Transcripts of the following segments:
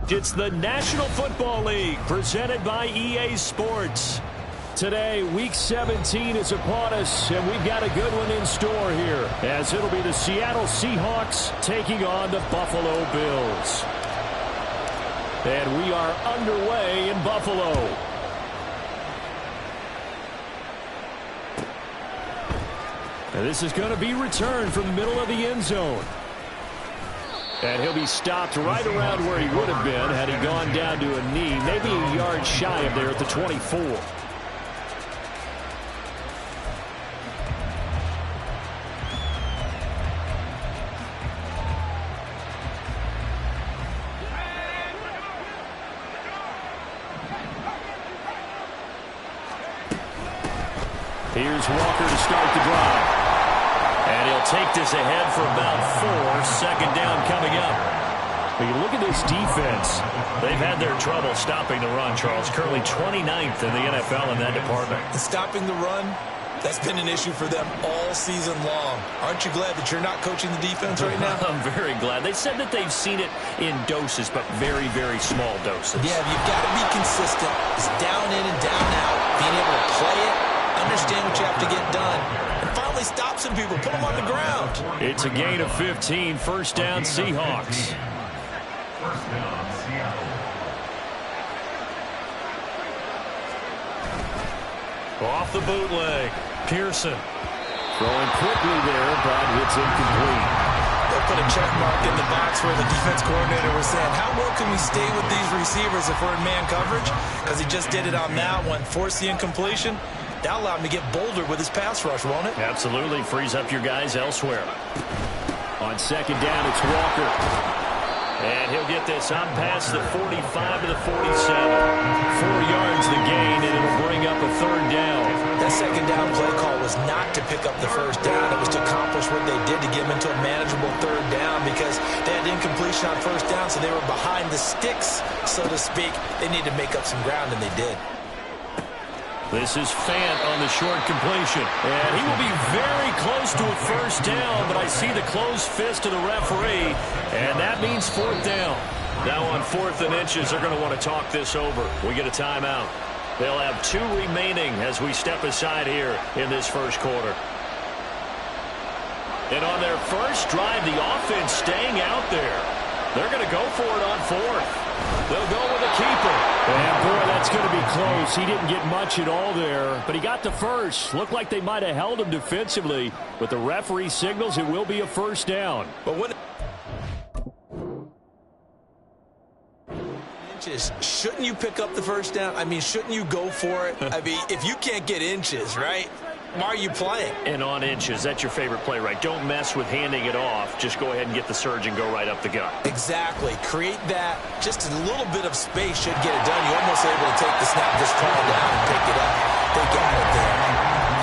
It's the National Football League presented by EA Sports. Today, Week 17 is upon us, and we've got a good one in store here, as it'll be the Seattle Seahawks taking on the Buffalo Bills. And we are underway in Buffalo. And this is going to be returned from the middle of the end zone. And he'll be stopped right around where he would have been had he gone down to a knee, maybe a yard shy of there at the 24. Here's Walker to start the drive. And he'll take this ahead for about 4. Second down coming up. When you look at this defense, they've had their trouble stopping the run, Charles. Currently 29th in the NFL in that department. And stopping the run, that's been an issue for them all season long. Aren't you glad that you're not coaching the defense right now? I'm very glad. They said that they've seen it in doses, but very, very small doses. Yeah, you've got to be consistent. It's down in and down out. Being able to play it, understand what you have to get done, and finally stop some people, put them on the ground. It's a gain of 15, first down Seahawks. Off the bootleg, Pearson. Throwing quickly there, but it's incomplete. They'll put a check mark in the box where the defense coordinator was saying, how well can we stay with these receivers if we're in man coverage? Because he just did it on that one, forced the incompletion. That'll allow him to get bolder with his pass rush, won't it? Absolutely. Frees up your guys elsewhere. On second down, it's Walker. And he'll get this up past the 45 to the 47. 4 yards the gain, and it'll bring up a third down. That second down play call was not to pick up the first down. It was to accomplish what they did to get him into a manageable third down because they had incompletion on first down, so they were behind the sticks, so to speak. They needed to make up some ground, and they did. This is Fant on the short completion. And he will be very close to a first down, but I see the closed fist of the referee, and that means fourth down. Now on 4th and inches, they're going to want to talk this over. We get a timeout. They'll have 2 remaining as we step aside here in this first quarter. And on their first drive, the offense staying out there. They're going to go for it on 4th. They'll go with a keeper. And, boy, that's going to be close. He didn't get much at all there, but he got the first. Looked like they might have held him defensively, but the referee signals it will be a first down. But when inches, shouldn't you pick up the first down? I mean, shouldn't you go for it? I mean, if you can't get inches, right? Why are you playing? And on inches, that's your favorite play, right? Don't mess with handing it off. Just go ahead and get the surge and go right up the gut. Exactly. Create that. Just a little bit of space should get it done. You're almost able to take the snap, just fall down and pick it up. They got it there.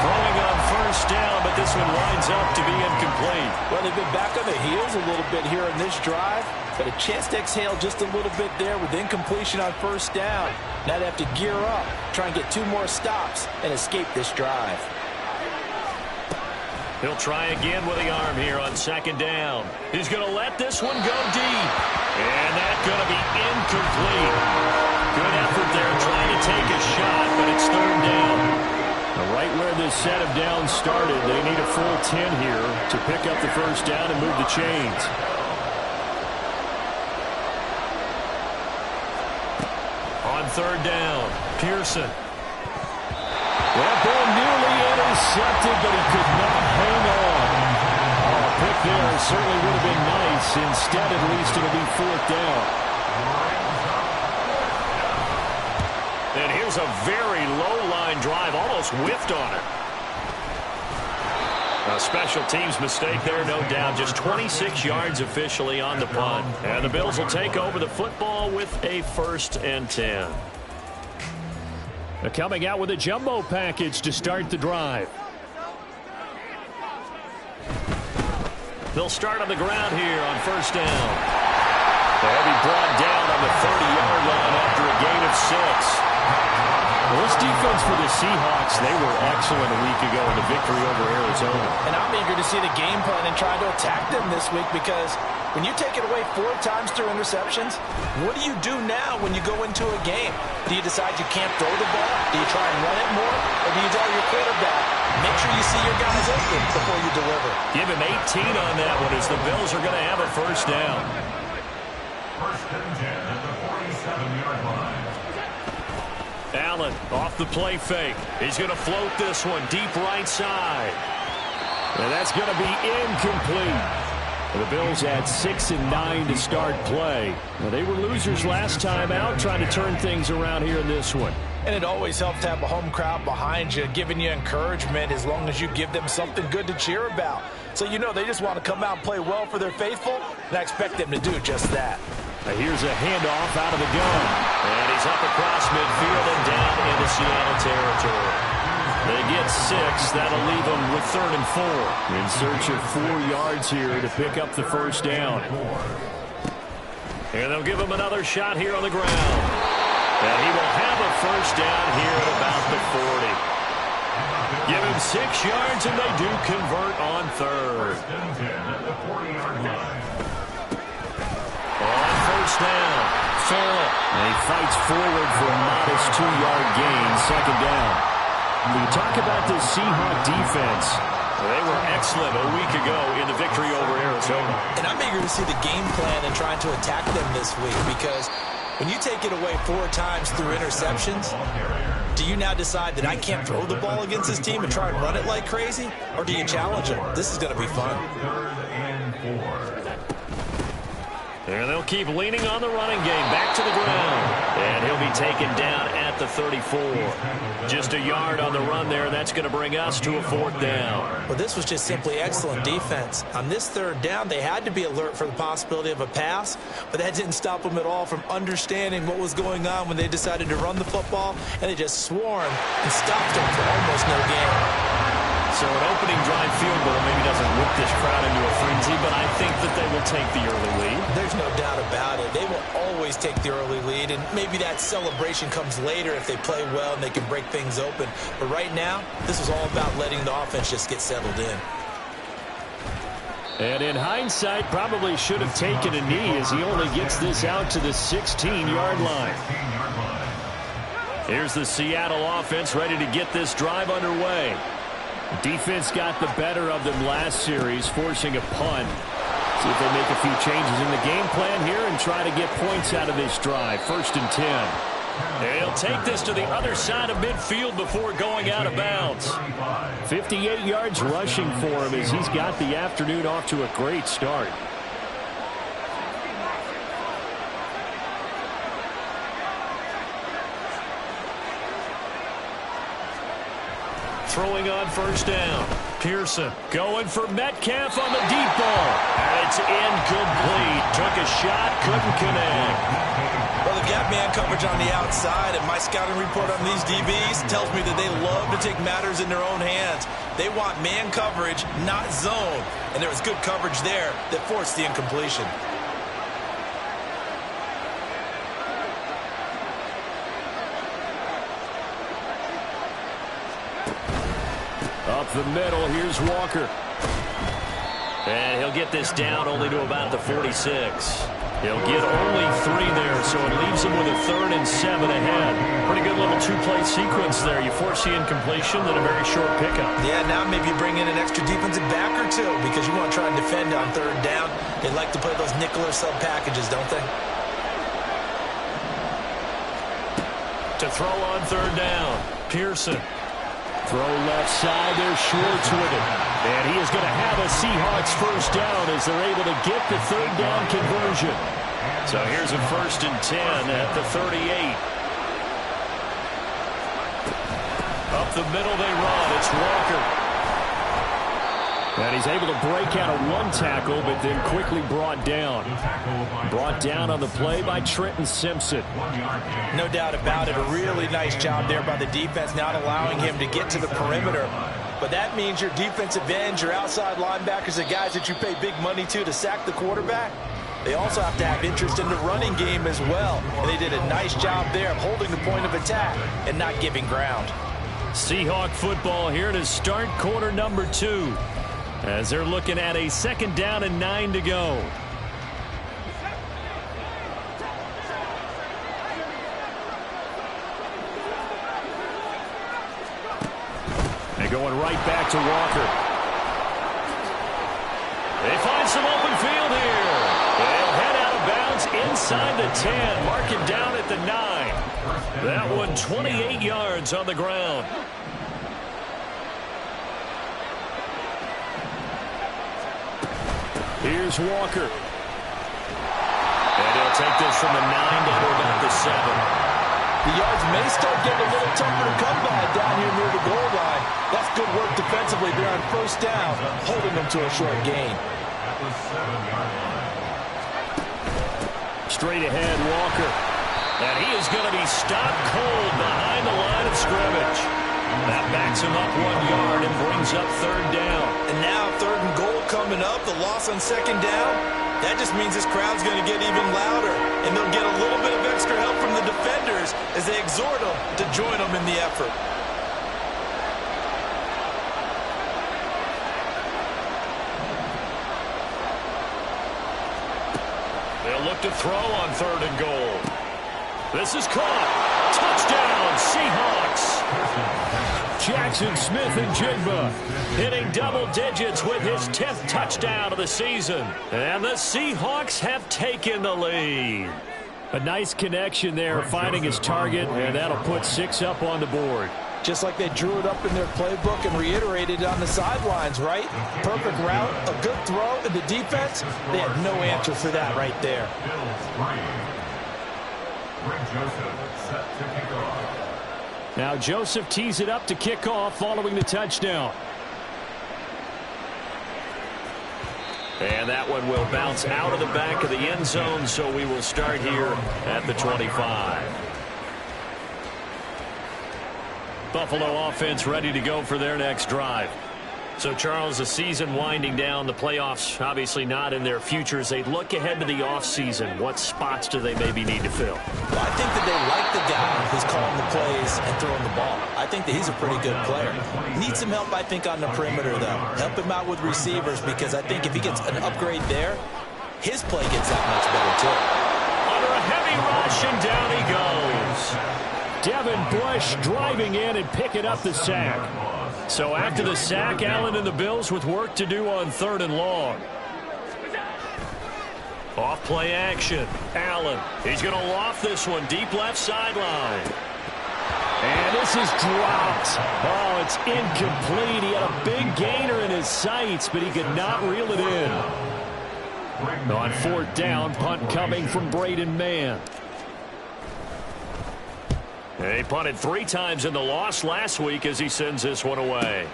Throwing on first down, but this one winds up to be incomplete. Well, they've been back on the heels a little bit here in this drive, but a chance to exhale just a little bit there with incompletion on first down. Now they have to gear up, try and get 2 more stops, and escape this drive. He'll try again with the arm here on second down. He's going to let this one go deep. And that's going to be incomplete. Good effort there trying to take a shot, but it's third down. Now, right where this set of downs started, they need a full 10 here to pick up the first down and move the chains. On third down, Pearson. That ball nearly intercepted, but he could not hang on. A pick there certainly would have been nice. Instead, at least, it'll be fourth down. And here's a very low-line drive, almost whiffed on it. A special teams mistake there, no doubt. Just 26 yards officially on the punt. And the Bills will take over the football with a 1st and 10. Coming out with a jumbo package to start the drive. They'll start on the ground here on first down. They'll be brought down on the 30-yard line after a gain of 6. Well, this defense for the Seahawks, they were excellent a week ago in the victory over Arizona. And I'm eager to see the game plan and try to attack them this week, because when you take it away 4 times through interceptions, what do you do now when you go into a game? Do you decide you can't throw the ball? Do you try and run it more? Or do you tell your quarterback, make sure you see your guys open before you deliver? Give him 18 on that one, as the Bills are going to have a first down. First and 10 at the 47-yard line. Allen off the play fake. He's going to float this one deep right side. And that's going to be incomplete. The Bills had 6 and 9 to start play. Well, they were losers last time out, trying to turn things around here in this one. And it always helps to have a home crowd behind you, giving you encouragement as long as you give them something good to cheer about. So you know they just want to come out and play well for their faithful, and I expect them to do just that. Here's a handoff out of the gun. And he's up across midfield and down into Seattle territory. They get 6. That'll leave them with 3rd and 4. In search of 4 yards here to pick up the first down. And they'll give him another shot here on the ground. And he will have a first down here at about the 40. Give him 6 yards, and they do convert on 3rd. On first down, Farrell. And he fights forward for a modest 2-yard gain, 2nd down. When you talk about this Seahawks defense, they were excellent a week ago in the victory over Arizona. And I'm eager to see the game plan and trying to attack them this week, because when you take it away 4 times through interceptions, do you now decide that I can't throw the ball against this team and try and run it like crazy? Or do you challenge them? This is going to be fun. And they'll keep leaning on the running game, back to the ground. And he'll be taken down at the 34. Just a yard on the run there. That's going to bring us to a 4th down. Well, this was just simply excellent defense. On this 3rd down, they had to be alert for the possibility of a pass, but that didn't stop them at all from understanding what was going on when they decided to run the football, and they just swarmed and stopped them for almost no gain. So an opening drive field goal maybe doesn't whip this crowd into a frenzy, but I think that they will take the early lead. There's no doubt about it. They will always take the early lead, and maybe that celebration comes later if they play well and they can break things open. But right now, this is all about letting the offense just get settled in. And in hindsight, probably should have taken a knee, as he only gets this out to the 16-yard line. Here's the Seattle offense ready to get this drive underway. Defense got the better of them last series, forcing a punt. See if they make a few changes in the game plan here and try to get points out of this drive. 1st and 10. And he'll take this to the other side of midfield before going out of bounds. 58 yards rushing for him, as he's got the afternoon off to a great start. Throwing on first down. Pearson going for Metcalf on the deep ball. And it's incomplete. Took a shot, couldn't connect. Well, they've got man coverage on the outside, and my scouting report on these DBs tells me that they love to take matters in their own hands. They want man coverage, not zone. And there was good coverage there that forced the incompletion. Up the middle, here's Walker. And he'll get this down only to about the 46. He'll get only 3 there, so it leaves him with a 3rd and 7 ahead. Pretty good little 2-play sequence there. You force the incompletion, then a very short pickup. Yeah, now maybe you bring in an extra defensive back or 2, because you want to try and defend on 3rd down. They like to play those nickel or sub packages, don't they? To throw on 3rd down, Pearson. Throw left side, there's Schwartz with it. And he is going to have a Seahawks first down as they're able to get the 3rd down conversion. So here's a 1st and 10 at the 38. Up the middle they run, it's Walker. And he's able to break out of 1 tackle, but then quickly brought down. Brought down on the play by Trenton Simpson. No doubt about it. A really nice job there by the defense, not allowing him to get to the perimeter. But that means your defensive ends, your outside linebackers, the guys that you pay big money to sack the quarterback, they also have to have interest in the running game as well. And they did a nice job there of holding the point of attack and not giving ground. Seahawk football here to start quarter number 2 as they're looking at a 2nd down and 9 to go. And going right back to Walker. They find some open field here. They'll head out of bounds inside the 10. Mark it down at the 9. That one 28 yards on the ground. Here's Walker. And he'll take this from the 9 down to about the 7. The yards may start getting a little tougher to come by down here near the goal line. That's good work defensively there on 1st down, holding them to a short gain. At the 7-yard line. Straight ahead, Walker. And he is going to be stopped cold behind the line of scrimmage. That backs him up 1 yard and brings up 3rd down. And now 3rd and goal coming up, the loss on 2nd down. That just means this crowd's going to get even louder, and they'll get a little bit of extra help from the defenders as they exhort them to join them in the effort. They'll look to throw on 3rd and goal. This is caught. Touchdown, Seahawks. Jackson Smith-Njigba hitting double digits with his 10th touchdown of the season. And the Seahawks have taken the lead. A nice connection there, finding his target, and that'll put 6 up on the board. Just like they drew it up in their playbook and reiterated it on the sidelines, right? Perfect route, a good throw, and the defense, they had no answer for that right there. Greg Joseph set to kick off. Now Joseph tees it up to kick off following the touchdown. And that one will bounce out of the back of the end zone, so we will start here at the 25. Buffalo offense ready to go for their next drive. So, Charles, the season winding down, the playoffs obviously not in their future. As they look ahead to the offseason, what spots do they maybe need to fill? Well, I think that they like the guy who's calling the plays and throwing the ball. I think that he's a pretty good player. Needs some help, I think, on the perimeter, though. Help him out with receivers, because I think if he gets an upgrade there, his play gets that much better, too. Under a heavy rush, and down he goes. Devin Bush driving in and picking up the sack. So after the sack, Allen and the Bills with work to do on 3rd and long. Off play action. Allen, he's going to loft this one deep left sideline. And this is dropped. Oh, it's incomplete. He had a big gainer in his sights, but he could not reel it in. On 4th down, punt coming from Braden Mann. He punted 3 times in the loss last week as he sends this one away.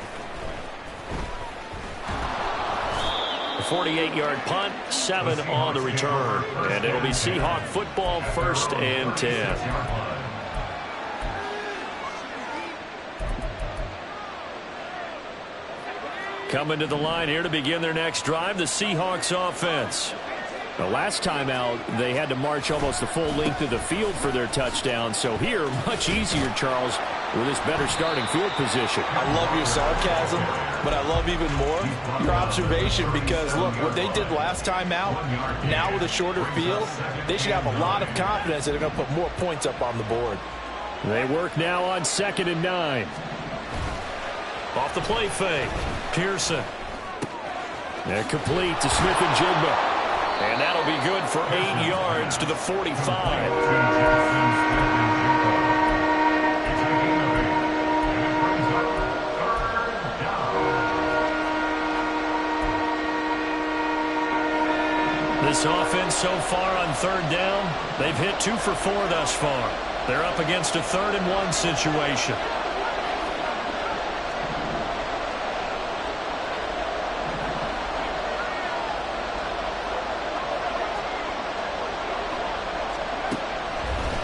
A 48-yard punt, 7 on the return. And it'll be Seahawk football, 1st and 10. Coming to the line here to begin their next drive, the Seahawks offense. The last time out, they had to march almost the full length of the field for their touchdown. So here, much easier, Charles, with this better starting field position. I love your sarcasm, but I love even more your observation, because, look, what they did last time out, now with a shorter field, they should have a lot of confidence that they're going to put more points up on the board. They work now on 2nd and 9. Off the play fake, Pearson. They're complete to Smith-Njigba. And that'll be good for 8 yards to the 45. This offense so far on 3rd down, they've hit 2 for 4 thus far. They're up against a 3rd and 1 situation.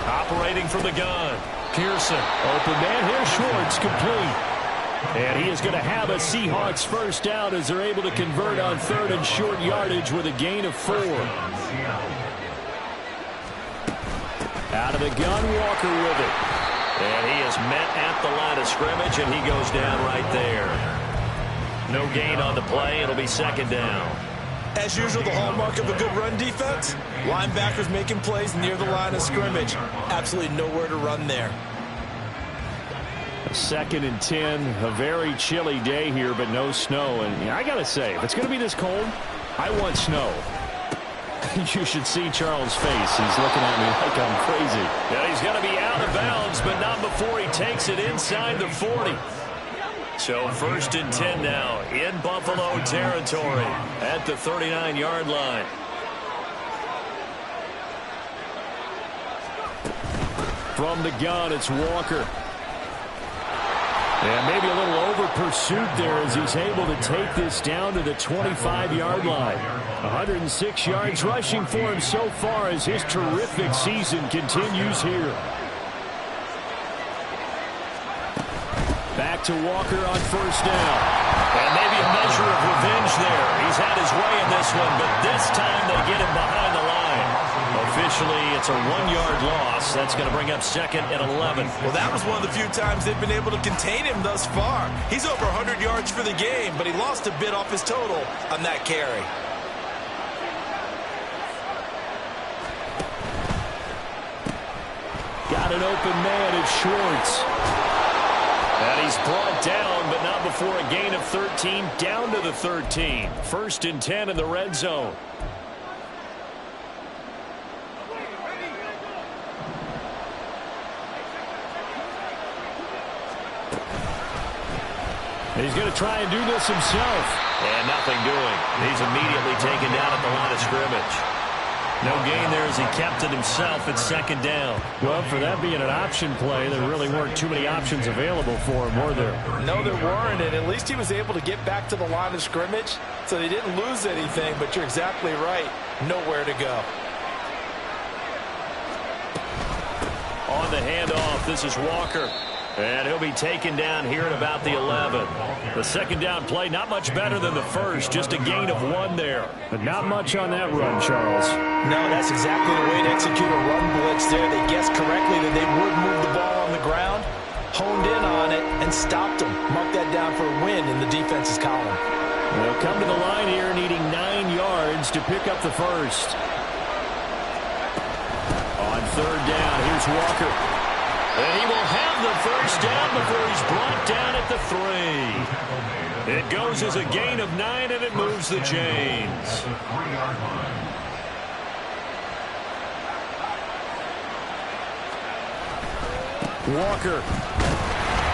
Operating from the gun. Pearson. Open man here. Schwartz complete. And he is going to have a Seahawks first down as they're able to convert on 3rd and short yardage with a gain of 4. Out of the gun, Walker with it. And he is met at the line of scrimmage, and he goes down right there. No gain on the play. It'll be 2nd down. As usual, the hallmark of a good run defense, linebackers making plays near the line of scrimmage. Absolutely nowhere to run there. 2nd and 10, a very chilly day here, but no snow. And I got to say, if it's going to be this cold, I want snow. You should see Charles' face. He's looking at me like I'm crazy. Yeah, he's going to be out of bounds, but not before he takes it inside the 40. So 1st and 10 now in Buffalo territory at the 39-yard line. From the gun, it's Walker. And maybe a little over pursuit there as he's able to take this down to the 25-yard line. 106 yards rushing for him so far as his terrific season continues here. Back to Walker on 1st down. And maybe a measure of revenge there. He's had his way in this one, but this time they get him behind the line. Officially, it's a 1-yard loss. That's going to bring up 2nd and 11. Well, that was one of the few times they've been able to contain him thus far. He's over 100 yards for the game, but he lost a bit off his total on that carry. Got an open man, it's Schwartz. And he's brought down, but not before a gain of 13, down to the 13. 1st and 10 in the red zone. He's going to try and do this himself. And nothing doing. He's immediately taken down at the line of scrimmage. No gain there as he kept it himself at 2nd down. Well, for that being an option play, there really weren't too many options available for him, were there? No, there weren't, and at least he was able to get back to the line of scrimmage, so they didn't lose anything, but you're exactly right. Nowhere to go. On the handoff, this is Walker. And he'll be taken down here at about the 11. The 2nd down play, not much better than the first. Just a gain of 1 there. But not much on that run, Charles. No, that's exactly the way to execute a run blitz there. They guessed correctly that they would move the ball on the ground, honed in on it, and stopped them. Mark that down for a win in the defense's column. They'll come to the line here needing 9 yards to pick up the first. On 3rd down, here's Walker. And he will have the first down before he's brought down at the 3. It goes as a gain of 9, and it moves the chains. Walker.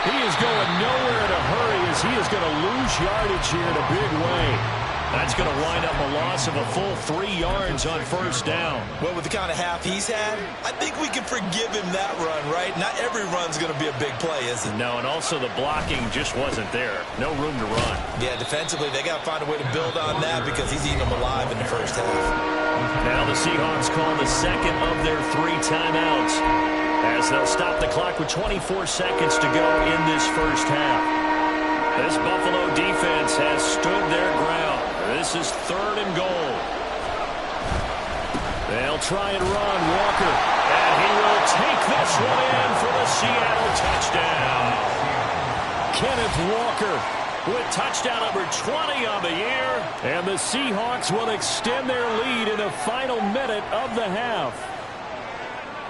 He is going nowhere in a hurry as he is going to lose yardage here in a big way. That's going to wind up a loss of a full 3 yards on 1st down. Well, with the kind of half he's had, I think we can forgive him that run, right? Not every run's going to be a big play, is it? No, and also the blocking just wasn't there. No room to run. Yeah, defensively, they got to find a way to build on that because he's eating them alive in the first half. Now the Seahawks call the 2nd of their 3 timeouts as they'll stop the clock with 24 seconds to go in this first half. This Buffalo defense has stood their ground. This is 3rd and goal. They'll try and run Walker. And he will take this one in for the Seattle touchdown. Kenneth Walker with touchdown number 20 on the year. And the Seahawks will extend their lead in the final minute of the half.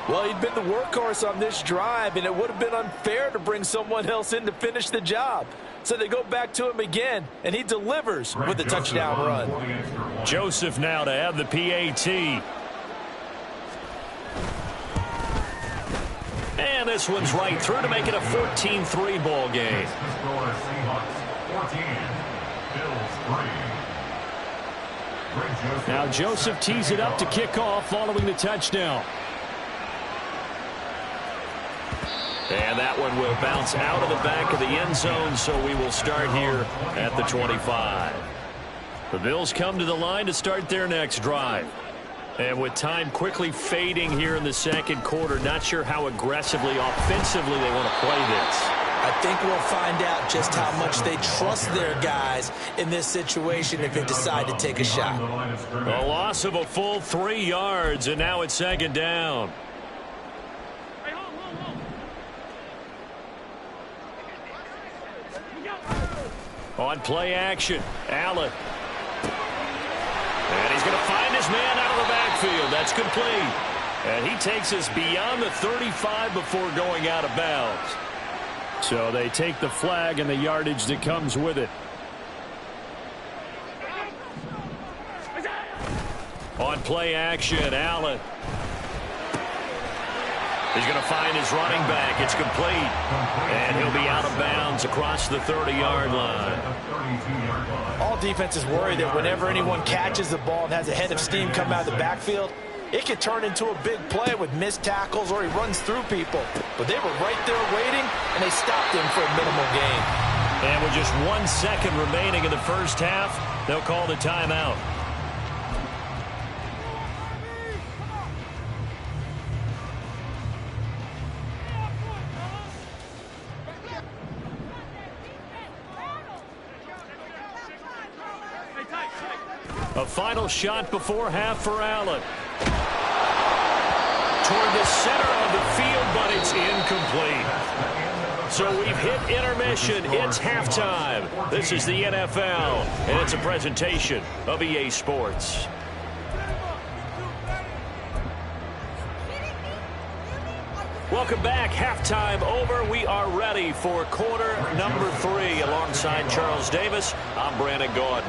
Well, he'd been the workhorse on this drive, and it would have been unfair to bring someone else in to finish the job. So they go back to him again, and he delivers with a touchdown run. Joseph now to have the PAT. And this one's right through to make it a 14-3 ball game. Now Joseph tees it up to kick off following the touchdown. And that one will bounce out of the back of the end zone, so we will start here at the 25. The Bills come to the line to start their next drive. And with time quickly fading here in the 2nd quarter, not sure how aggressively, offensively they want to play this. I think we'll find out just how much they trust their guys in this situation if they decide to take a shot. A loss of a full 3 yards, and now it's second down. On play action, Allen. And he's going to find his man out of the backfield. That's complete. And he takes us beyond the 35 before going out of bounds. So they take the flag and the yardage that comes with it. On play action, Allen. He's going to find his running back. It's complete. And he'll be out of bounds across the 30-yard line. All defenses worry that whenever anyone catches the ball and has a head of steam come out of the backfield, it could turn into a big play with missed tackles or he runs through people. But they were right there waiting, and they stopped him for a minimal gain. And with just 1 second remaining in the first half, they'll call the timeout. A final shot before half for Allen. Toward the center of the field, but it's incomplete. So we've hit intermission. It's halftime. This is the NFL, and it's a presentation of EA Sports. Welcome back. Halftime over. We are ready for quarter number 3. Alongside Charles Davis, I'm Brandon Gaudin.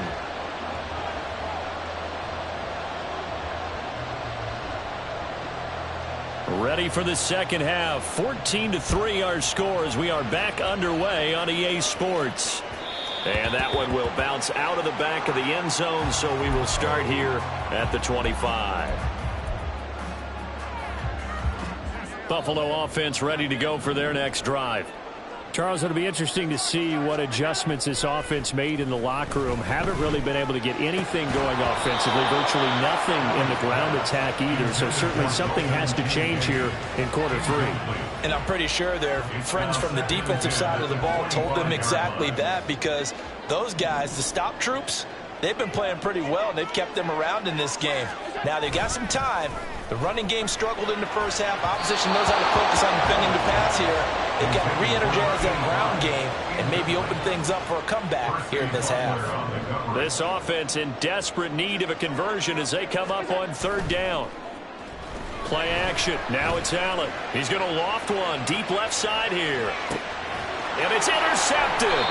Ready for the second half. 14-3 our score as we are back underway on EA Sports. And that one will bounce out of the back of the end zone, so we will start here at the 25. Buffalo offense ready to go for their next drive. Charles, it'll be interesting to see what adjustments this offense made in the locker room. Haven't really been able to get anything going offensively, virtually nothing in the ground attack either. So certainly something has to change here in quarter 3. And I'm pretty sure their friends from the defensive side of the ball told them exactly that, because those guys, the stop troops, they've been playing pretty well, and they've kept them around in this game. Now, they've got some time. The running game struggled in the first half. Opposition knows how to focus on defending the pass here. They've got to re-energize that ground game and maybe open things up for a comeback here in this half. This offense in desperate need of a conversion as they come up on third down. Play action. Now it's Allen. He's going to loft one deep left side here. And it's intercepted.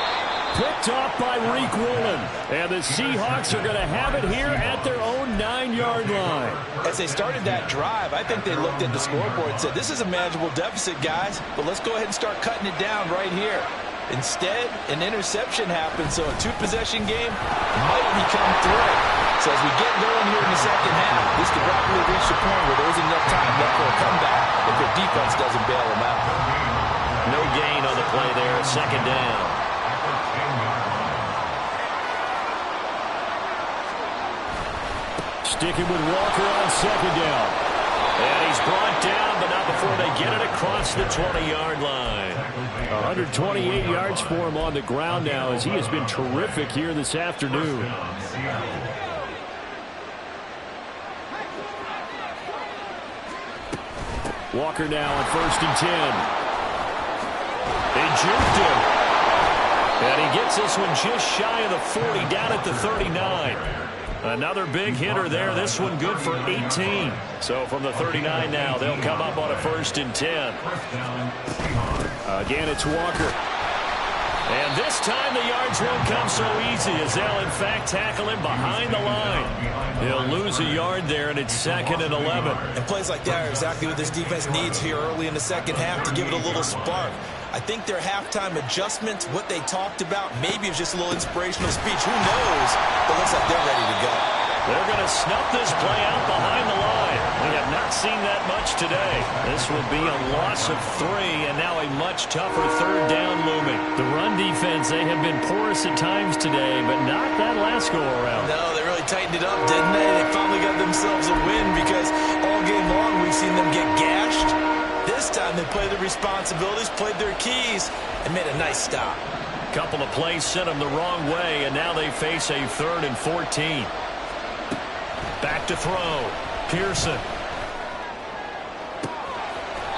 Picked off by Reek Woolen. And the Seahawks are going to have it here at their own 9-yard line. As they started that drive, I think they looked at the scoreboard and said, this is a manageable deficit, guys, but let's go ahead and start cutting it down right here. Instead, an interception happened, so a 2-possession game might become 3. So as we get going here in the second half, this could rapidly reach the point where there isn't enough time left for a comeback if their defense doesn't bail them out. No gain on the play there, second down. Sticking with Walker on second down. And he's brought down, but not before they get it across the 20-yard line. 128 yards for him on the ground now, as he has been terrific here this afternoon. Walker now on 1st and 10. They juked him. And he gets this one just shy of the 40, down at the 39. Another big hitter there. This one good for 18. So from the 39 now, they'll come up on a 1st and 10. Again, it's Walker. And this time the yards won't come so easy, as they'll in fact tackle him behind the line. He'll lose a yard there, and it's 2nd and 11. And plays like that are exactly what this defense needs here early in the second half to give it a little spark. I think their halftime adjustments, what they talked about, maybe it's just a little inspirational speech. Who knows? But looks like they're ready to go. They're going to snuff this play out behind the line. We have not seen that much today. This will be a loss of 3, and now a much tougher third down looming. The run defense, they have been porous at times today, but not that last go-around. No, they really tightened it up, didn't they? They finally got themselves a win, because all game long we've seen them get gashed. This time they played their responsibilities, played their keys, and made a nice stop. Couple of plays sent them the wrong way, and now they face a 3rd and 14. Back to throw. Pearson.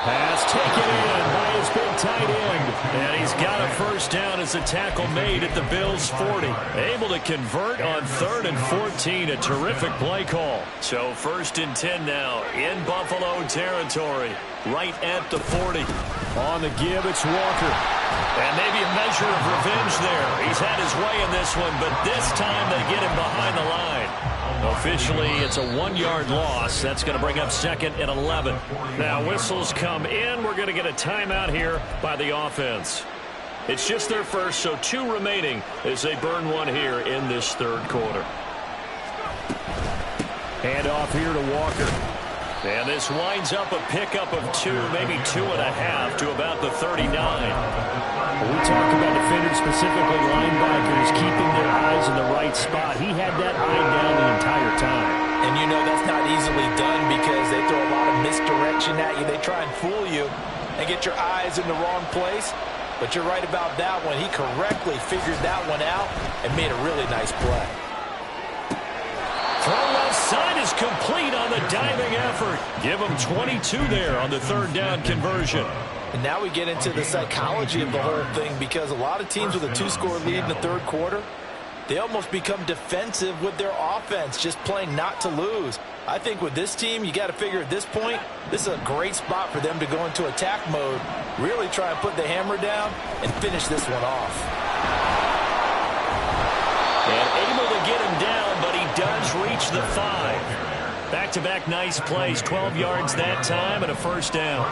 Pass taken in by his big tight end. And he's got a first down as a tackle made at the Bills' 40. Able to convert on 3rd and 14. A terrific play call. So 1st and 10 now in Buffalo territory. Right at the 40. On the give, it's Walker. And maybe a measure of revenge there. He's had his way in this one, but this time they get him behind the line. Officially, it's a 1-yard loss. That's going to bring up 2nd and 11. Now, whistles come in. We're going to get a timeout here by the offense. It's just their first, so 2 remaining as they burn one here in this 3rd quarter. Hand off here to Walker. And this winds up a pickup of 2, maybe 2.5 to about the 39. When we talk about defenders, specifically linebackers, keeping their eyes in the right spot, he had that eye down the entire time. And you know that's not easily done because they throw a lot of misdirection at you. They try and fool you and get your eyes in the wrong place. But you're right about that one. He correctly figured that one out and made a really nice play. Throw left side is complete on the diving effort. Give him 22 there on the 3rd down conversion. And now we get into the psychology of the whole thing because a lot of teams with a 2-score lead in the 3rd quarter, they almost become defensive with their offense, just playing not to lose. I think with this team, you got to figure at this point, this is a great spot for them to go into attack mode, really try and put the hammer down and finish this one off. And able to get him down, but he does reach the 5. Back-to-back nice plays, 12 yards that time and a first down.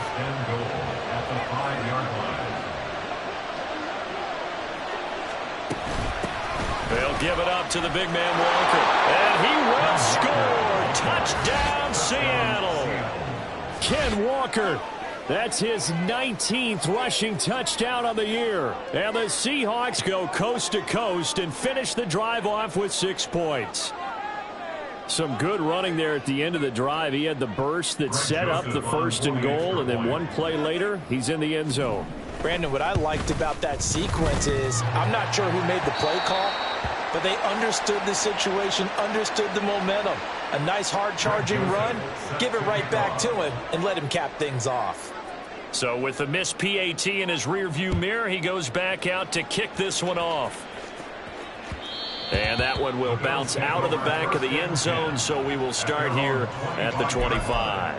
They'll give it up to the big man Walker. And he will score. Touchdown, Seattle. Ken Walker. That's his 19th rushing touchdown on the year. And the Seahawks go coast to coast and finish the drive off with 6 points. Some good running there at the end of the drive. He had the burst that set up the 1st and goal, and then one play later, he's in the end zone. Brandon, what I liked about that sequence is I'm not sure who made the play call, but they understood the situation, understood the momentum. A nice hard-charging run, give it right back to him, and let him cap things off. So with the missed PAT in his rearview mirror, he goes back out to kick this one off. And that one will bounce out of the back of the end zone, so we will start here at the 25.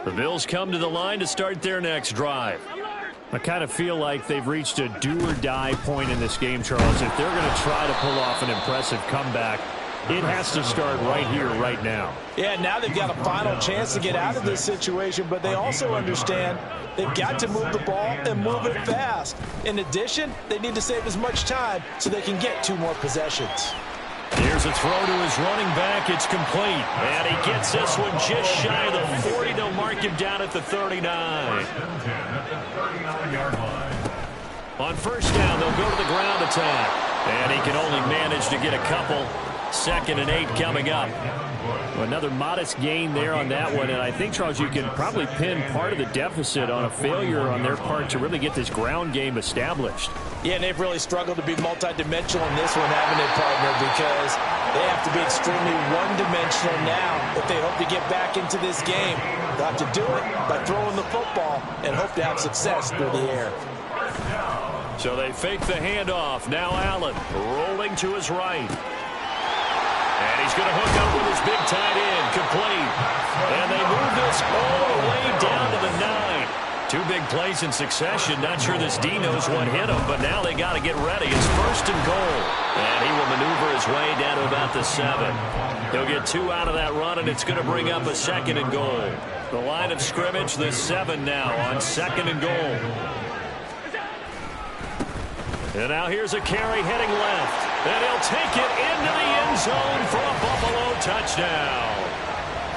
The Bills come to the line to start their next drive. I kind of feel like they've reached a do-or-die point in this game, Charles. If they're going to try to pull off an impressive comeback, it has to start right here, right now. Yeah, now they've got a final chance to get out of this situation, but they also understand they've got to move the ball and move it fast. In addition, they need to save as much time so they can get 2 more possessions. Here's a throw to his running back. It's complete. And he gets this one just shy of the 40. They'll mark him down at the 39. On first down, they'll go to the ground attack. And he can only manage to get a couple. 2nd and 8 coming up. Another modest gain there on that one, and I think, Charles, you can probably pin part of the deficit on a failure on their part to really get this ground game established. Yeah, and they've really struggled to be multidimensional in this one, haven't they, partner, because they have to be extremely one-dimensional now if they hope to get back into this game. They'll have to do it by throwing the football and hope to have success through the air. So they fake the handoff. Now Allen rolling to his right. And he's going to hook up with his big tight end, complete. And they move this all the way down to the 9. 2 big plays in succession. Not sure this D knows what hit him, but now they got to get ready. It's 1st and goal. And he will maneuver his way down to about the 7. He'll get 2 out of that run, and it's going to bring up a 2nd and goal. The line of scrimmage, the 7 now on 2nd and goal. And now here's a carry heading left. And he'll take it into the end zone for a Buffalo touchdown.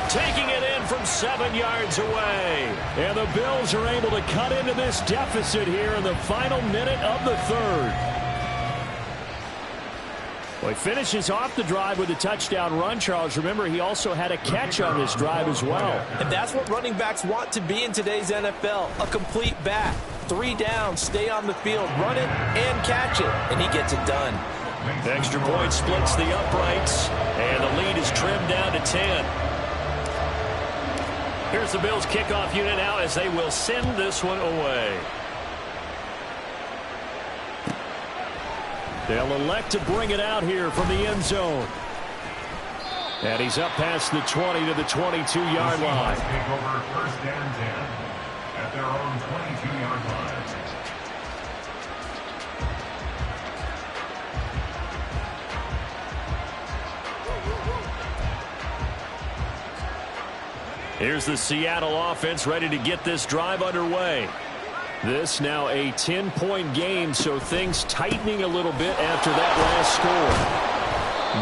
Taking it in from 7 yards away. And the Bills are able to cut into this deficit here in the final minute of the 3rd. Well, he finishes off the drive with a touchdown run, Charles. Remember, he also had a catch on this drive as well. And that's what running backs want to be in today's NFL, a complete back. 3 downs, stay on the field, run it, and catch it, and he gets it done. The extra point splits the uprights, and the lead is trimmed down to 10. Here's the Bills kickoff unit now as they will send this one away. They'll elect to bring it out here from the end zone. And he's up past the 20 to the 22-yard line. Take over first and 10 at their own 22-yard line. Here's the Seattle offense ready to get this drive underway. This now a 10-point game, so things tightening a little bit after that last score.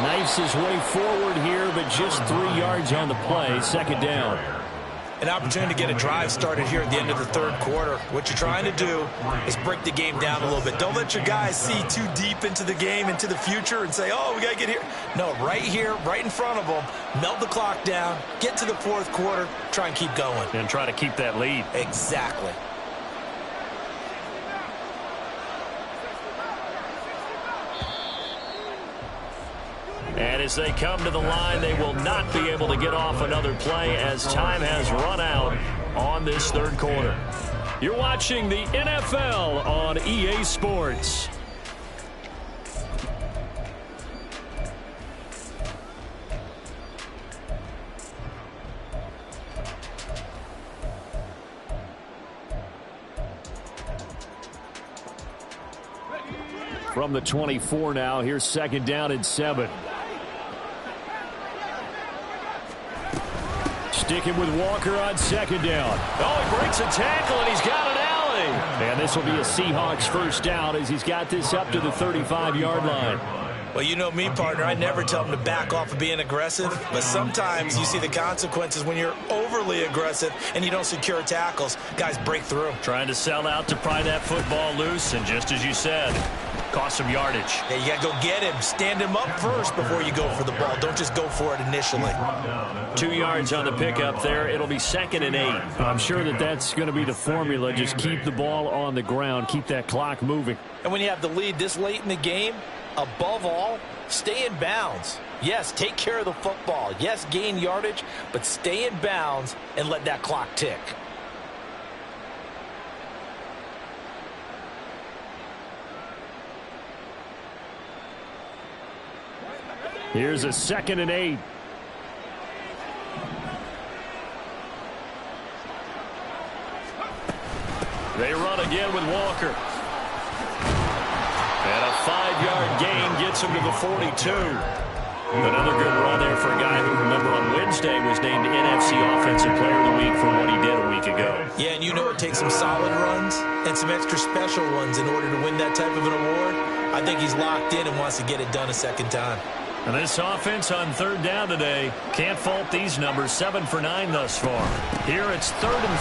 Knifes his way forward here, but just 3 yards on the play. Second down. An opportunity to get a drive started here at the end of the third quarter. What you're trying to do is break the game down a little bit. Don't let your guys see too deep into the game, into the future, and say, oh, we got to get here. No, right here, right in front of them, melt the clock down, get to the fourth quarter, try and keep going. And try to keep that lead. Exactly. And as they come to the line, they will not be able to get off another play as time has run out on this third quarter. You're watching the NFL on EA Sports. From the 24 now, here's second down and 7. Sticking with Walker on second down. Oh, he breaks a tackle, and he's got an alley. And this will be a Seahawks first down as he's got this up to the 35-yard line. Well, you know me, partner. I never tell them to back off of being aggressive, but sometimes you see the consequences when you're overly aggressive and you don't secure tackles. Guys break through. Trying to sell out to pry that football loose, and just as you said, cost some yardage. Yeah, you got to go get him. Stand him up first before you go for the ball. Don't just go for it initially. 2 yards on the pickup there. It'll be 2nd and 8. I'm sure that that's going to be the formula. Just keep the ball on the ground. Keep that clock moving. And when you have the lead this late in the game, above all, stay in bounds. Yes, take care of the football. Yes, gain yardage, but stay in bounds and let that clock tick. Here's a 2nd and 8. They run again with Walker. And a 5-yard gain gets him to the 42. Another good run there for a guy who, remember, on Wednesday was named NFC Offensive Player of the Week for what he did a week ago. Yeah, and you know it takes some solid runs and some extra special ones in order to win that type of an award. I think he's locked in and wants to get it done a second time. And this offense on third down today, can't fault these numbers. 7 for 9 thus far. Here it's 3rd and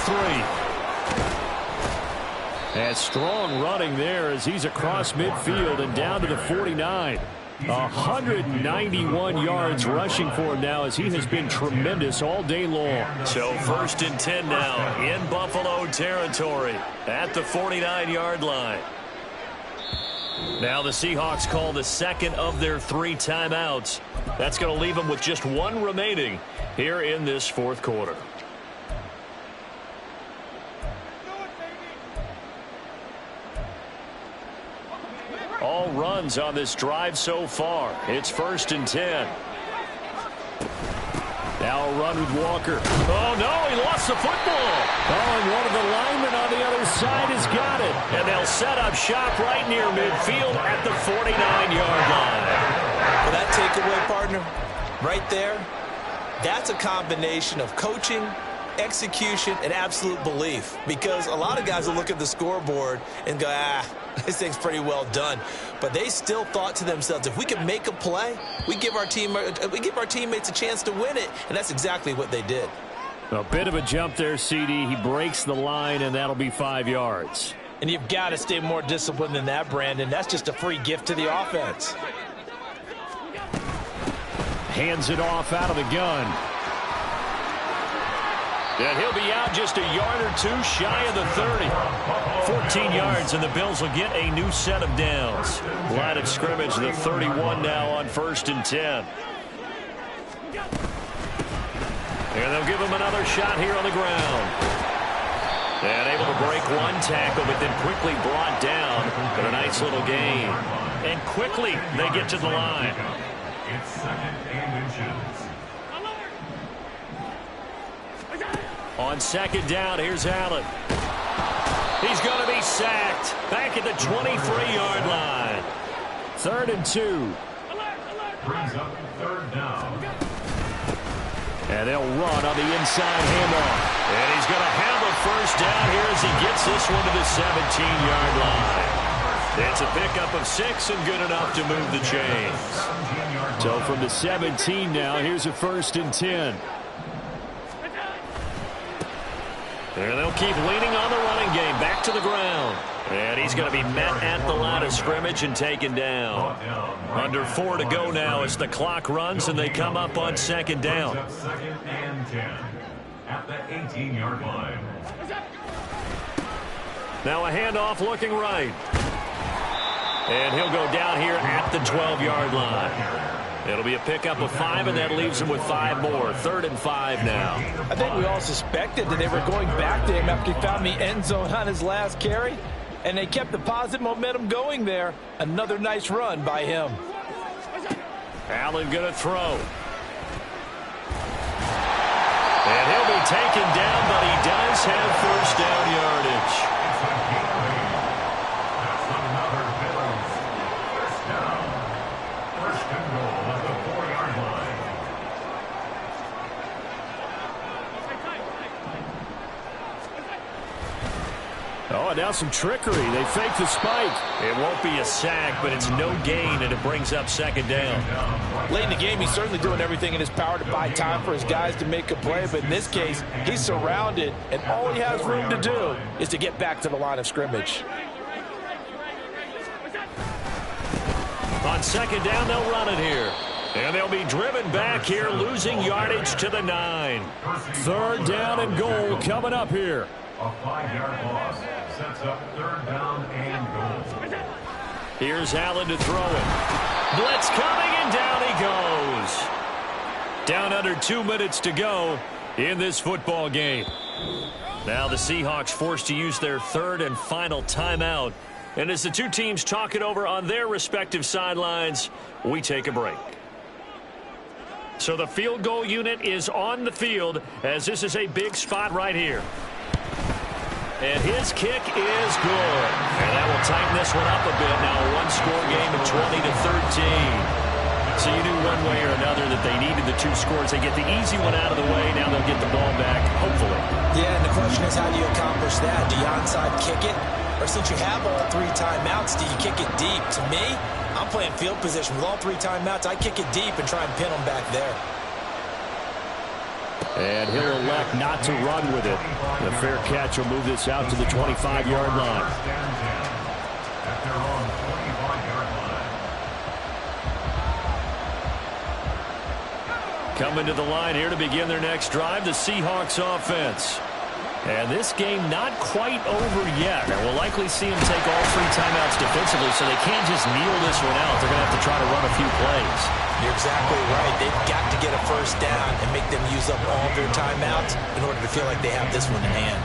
3. And strong running there as he's across midfield and down to the 49. 191 yards rushing for him now as he has been tremendous all day long. So 1st and 10 now in Buffalo territory at the 49-yard line. Now the Seahawks call the 2nd of their 3 timeouts. That's going to leave them with just 1 remaining here in this 4th quarter. All runs on this drive so far. It's 1st and 10. Now a run with Walker. Oh, no, he lost the football. Oh, and one of the linemen on the other side has got it. And they'll set up shop right near midfield at the 49-yard line. For that takeaway, partner, right there, that's a combination of coaching, execution, and absolute belief. Because a lot of guys will look at the scoreboard and go, this thing's pretty well done. But they still thought to themselves, if we can make a play, we give our teammates a chance to win it. And that's exactly what they did. A bit of a jump there, CD. He breaks the line, and that'll be 5 yards. And you've got to stay more disciplined than that, Brandon. That's just a free gift to the offense. Hands it off out of the gun. And he'll be out just a yard or two shy of the 30. 14 yards, and the Bills will get a new set of downs. Line of scrimmage, the 31 now on 1st and 10. And they'll give him another shot here on the ground. And able to break one tackle, but then quickly brought down. But a nice little gain. And quickly they get to the line. It's 2nd and inches. On 2nd down, here's Allen. He's going to be sacked. Back at the 23-yard line. 3rd and 2. Brings up 3rd down. And they'll run on the inside handoff. And he's going to have a 1st down here as he gets this one to the 17-yard line. It's a pickup of 6 and good enough to move the chains. So from the 17 now, here's a 1st and 10. And they'll keep leaning on the running game. Back to the ground. And he's going to be met at the line of scrimmage and taken down. Under 4 to go now as the clock runs and they come up on 2nd down. 2nd and 10 at the 18-yard line. Now a handoff looking right. And he'll go down here at the 12-yard line. It'll be a pickup of 5, and that leaves him with 5 more. 3rd and 5 now. I think we all suspected that they were going back to him after he found the end zone on his last carry, and they kept the positive momentum going there. Another nice run by him. Allen going to throw. And he'll be taken down, but he does have 1st down yardage. Oh, and now some trickery. They fake the spike. It won't be a sack, but it's no gain, and it brings up 2nd down. Late in the game, he's certainly doing everything in his power to buy time for his guys to make a play, but in this case, he's surrounded, and all he has room to do is to get back to the line of scrimmage. On 2nd down, they'll run it here. And they'll be driven back here, losing yardage to the 9. 3rd down and goal coming up here. A 5-yard loss sets up 3rd down and goal. Here's Allen to throw it. Blitz coming, and down he goes. Down under 2 minutes to go in this football game. Now the Seahawks forced to use their 3rd and final timeout. And as the two teams talk it over on their respective sidelines, we take a break. So the field goal unit is on the field as this is a big spot right here. And his kick is good. And that will tighten this one up a bit. Now a one-score game of 20-13. So you knew one way or another that they needed the 2 scores. They get the easy one out of the way. Now they'll get the ball back, hopefully. Yeah, and the question is, how do you accomplish that? Do you onside kick it? Or since you have all 3 timeouts, do you kick it deep? To me, I'm playing field position. With all 3 timeouts, I kick it deep and try and pin them back there. And he'll elect not to run with it. The fair catch will move this out to the 25-yard line. Coming to the line here to begin their next drive, the Seahawks offense. And this game not quite over yet. And we'll likely see them take all 3 timeouts defensively, so they can't just kneel this one out. They're going to have to try to run a few plays. You're exactly right. They've got to get a 1st down and make them use up all their timeouts in order to feel like they have this one in hand.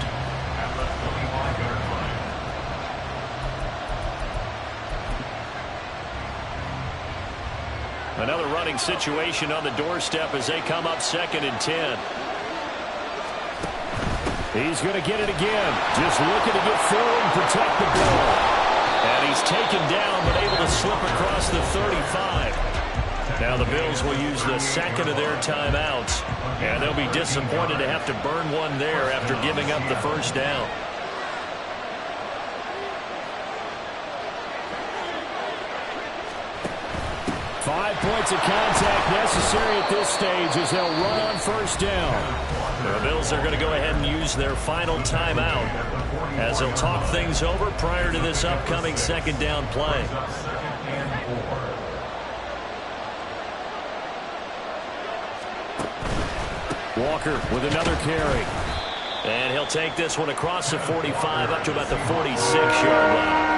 Another running situation on the doorstep as they come up 2nd and 10. He's going to get it again. Just looking to get forward and protect the ball. And he's taken down, but able to slip across the 35. Now the Bills will use the 2nd of their timeouts. And they'll be disappointed to have to burn one there after giving up the 1st down. Five points of contact necessary at this stage as they'll run on 1st down. The Bills are going to go ahead and use their final timeout as they'll talk things over prior to this upcoming 2nd down play. Walker with another carry. And he'll take this one across the 45 up to about the 46-yard line.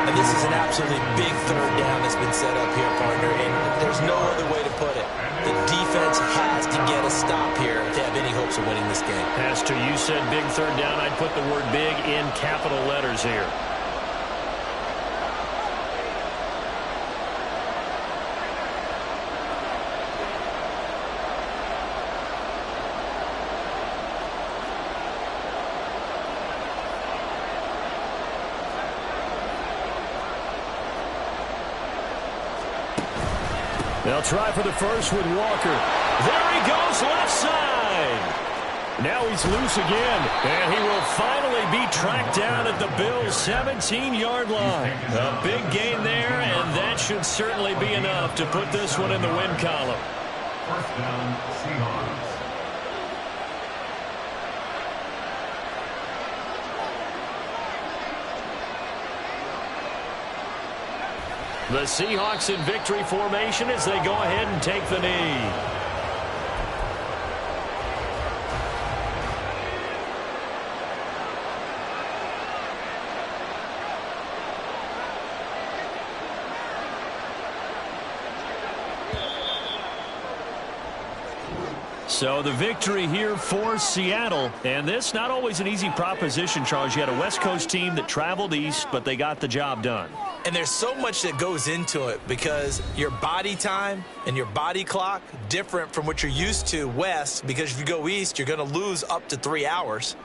And this is an absolutely big third down that's been set up here, partner, and there's no other way to put it. The defense has to get a stop here if they have any hopes of winning this game. Pastor, you said big third down. I'd put the word big in capital letters here. They'll try for the first with Walker. There he goes, left side. Now he's loose again. And he will finally be tracked down at the Bills' 17-yard line. A big gain there, and that should certainly be enough to put this one in the win column. First down, Seahawks. The Seahawks in victory formation as they go ahead and take the knee. So the victory here for Seattle. And this not always an easy proposition, Charles. You had a West Coast team that traveled east, but they got the job done. And there's so much that goes into it because your body time and your body clock different from what you're used to west, because if you go east, you're going to lose up to 3 hours,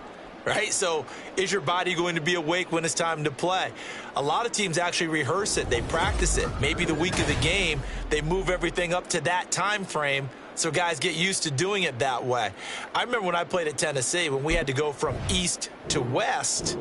right? So is your body going to be awake when it's time to play? A lot of teams actually rehearse it. They practice it. Maybe the week of the game, they move everything up to that time frame so guys get used to doing it that way. I remember when I played at Tennessee, when we had to go from east to west,